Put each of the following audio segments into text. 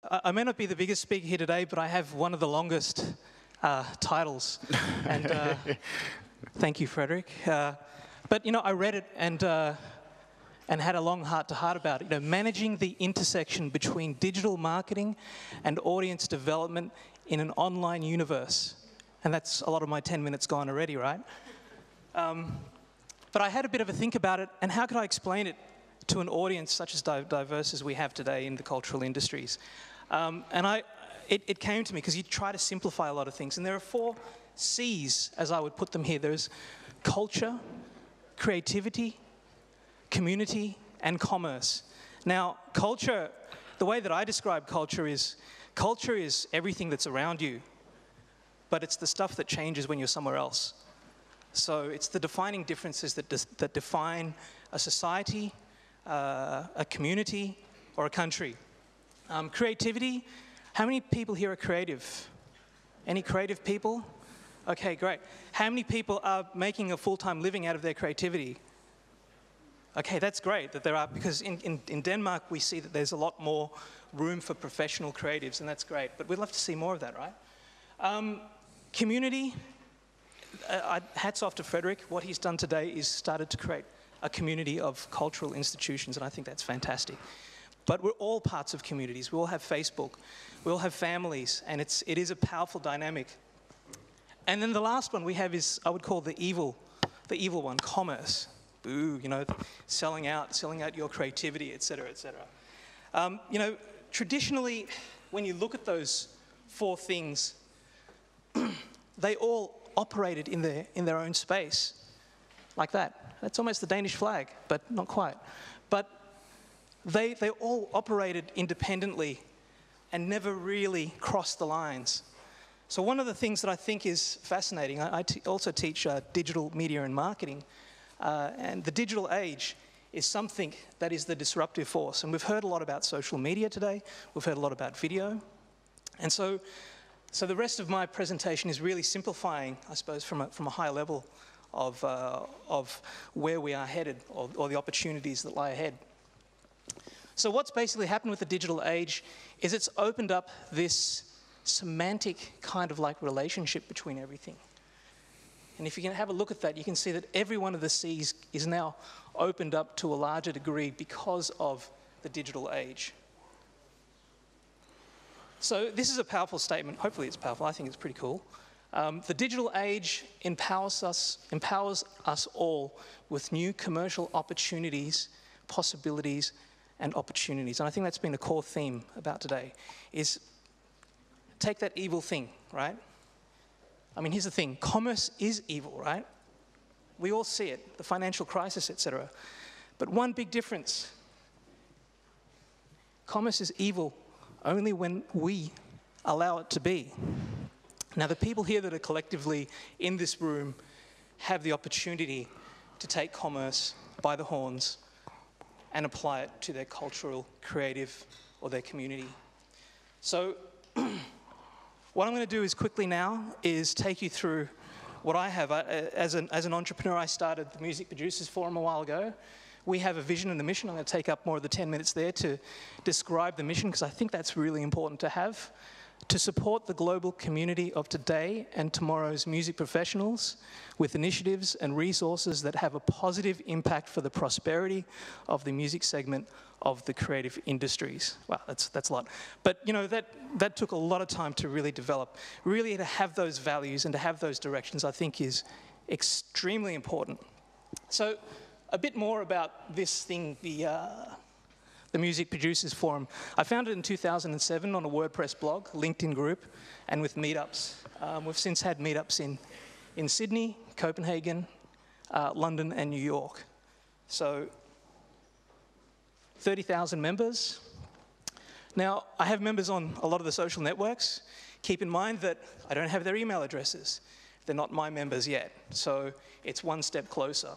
I may not be the biggest speaker here today, but I have one of the longest titles. And thank you, Frederick. But, you know, I read it and had a long heart-to-heart about it. You know, managing the intersection between digital marketing and audience development in an online universe. And that's a lot of my 10 minutes gone already, right? But I had a bit of a think about it, and how could I explain it to an audience such as diverse as we have today in the cultural industries? It came to me because you try to simplify a lot of things, and there are 4 C's, as I would put them here. There's culture, creativity, community, and commerce. Now, culture, the way that I describe culture is everything that's around you, but it's the stuff that changes when you're somewhere else. So it's the defining differences that define a society, a community, or a country. Creativity, how many people here are creative? Any creative people? Okay, great. How many people are making a full-time living out of their creativity? Okay, that's great that there are, because in Denmark we see that there's a lot more room for professional creatives, and that's great. But we'd love to see more of that, right? Community, hats off to Frederick. What he's done today is started to create a community of cultural institutions, and I think that's fantastic. But we're all parts of communities. We all have Facebook. We all have families, and it is a powerful dynamic. And then the last one we have is, I would call the evil one, commerce. Boo, you know, selling out your creativity, et cetera, et cetera. You know, traditionally, when you look at those 4 things, they all operated in their own space, like that. That's almost the Danish flag, but not quite. But they all operated independently and never really crossed the lines. So one of the things that I think is fascinating, I also teach digital media and marketing, and the digital age is something that is the disruptive force. And we've heard a lot about social media today. We've heard a lot about video. And so the rest of my presentation is really simplifying, I suppose, from a high level of where we are headed, or the opportunities that lie ahead. So what's basically happened with the digital age is it's opened up this semantic kind of like relationship between everything. And if you can have a look at that, you can see that every one of the C's is now opened up to a larger degree because of the digital age. So this is a powerful statement. Hopefully it's powerful. I think it's pretty cool. The digital age empowers us all with new commercial opportunities, possibilities, and opportunities. And I think that's been a core theme about today, is take that evil thing, right? I mean, here's the thing. Commerce is evil, right? We all see it, the financial crisis, etc. But one big difference. Commerce is evil only when we allow it to be. Now, the people here that are collectively in this room have the opportunity to take commerce by the horns and apply it to their cultural, creative, or their community. So what I'm going to do is quickly now is take you through what I have. As an entrepreneur, I started the Music Producers Forum a while ago. We have a vision and a mission. I'm going to take up more of the 10 minutes there to describe the mission, because I think that's really important to have. To support the global community of today and tomorrow's music professionals with initiatives and resources that have a positive impact for the prosperity of the music segment of the creative industries. Wow, that's a lot. But you know, that took a lot of time to really develop. Really to have those values and to have those directions, I think, is extremely important. So a bit more about this thing, the Music Producers Forum. I founded it in 2007 on a WordPress blog, LinkedIn group, and with meetups. We've since had meetups in Sydney, Copenhagen, London, and New York. So 30,000 members. Now, I have members on a lot of the social networks. Keep in mind that I don't have their email addresses. They're not my members yet, so it's one step closer.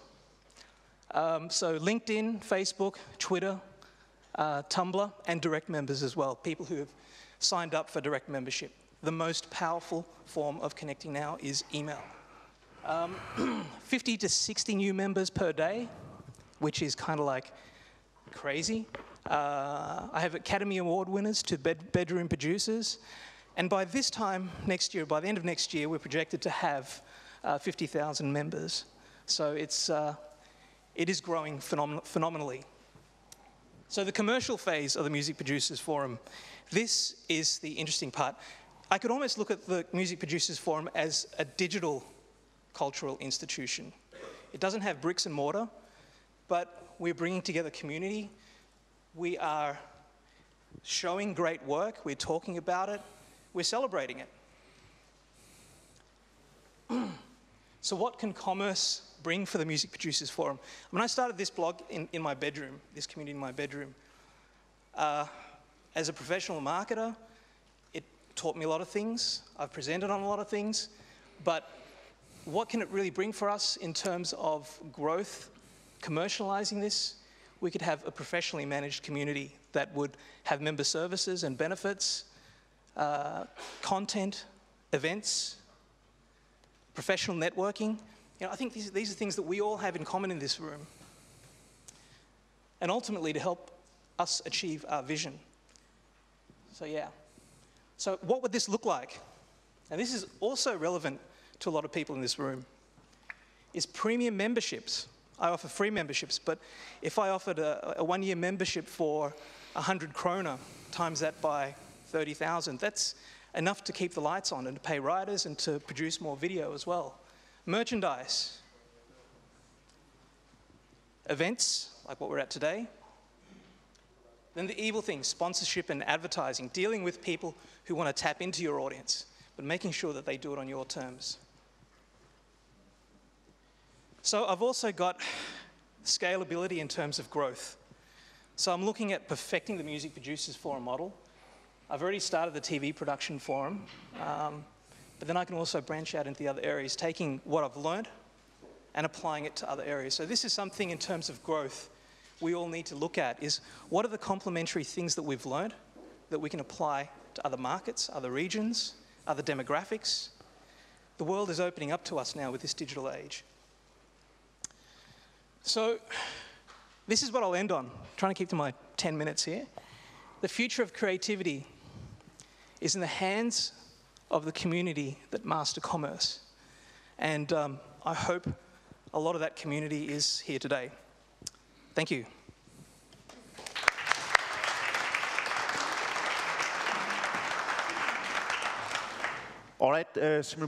So LinkedIn, Facebook, Twitter, Tumblr, and direct members as well, people who have signed up for direct membership. The most powerful form of connecting now is email. 50 to 60 new members per day, which is kind of like crazy. I have Academy Award winners to bedroom producers. And by this time next year, by the end of next year, we're projected to have 50,000 members. So it is growing phenomenally. So the commercial phase of the Music Producers Forum, this is the interesting part. I could almost look at the Music Producers Forum as a digital cultural institution. It doesn't have bricks and mortar, but we're bringing together community. We are showing great work, we're talking about it, we're celebrating it. So what can commerce bring for the Music Producers Forum? When I started this blog in my bedroom, this community in my bedroom, as a professional marketer, it taught me a lot of things. I've presented on a lot of things, but what can it really bring for us in terms of growth, commercializing this? We could have a professionally managed community that would have member services and benefits, content, events, professional networking. You know, I think these are things that we all have in common in this room. And ultimately to help us achieve our vision. So yeah. So what would this look like? And this is also relevant to a lot of people in this room, is premium memberships. I offer free memberships, but if I offered a one-year membership for 100 krona, times that by 30,000, that's enough to keep the lights on and to pay writers and to produce more video as well. Merchandise. Events, like what we're at today. Then the evil things, sponsorship and advertising, dealing with people who want to tap into your audience, but making sure that they do it on your terms. So I've also got scalability in terms of growth. So I'm looking at perfecting the Music Producers Forum model. I've already started the TV production forum, but then I can also branch out into the other areas, taking what I've learned and applying it to other areas. So this is something in terms of growth we all need to look at, is what are the complementary things that we've learned that we can apply to other markets, other regions, other demographics. The world is opening up to us now with this digital age. So this is what I'll end on. I'm trying to keep to my 10 minutes here. The future of creativity is in the hands of the community that master commerce. And I hope a lot of that community is here today. Thank you. All right,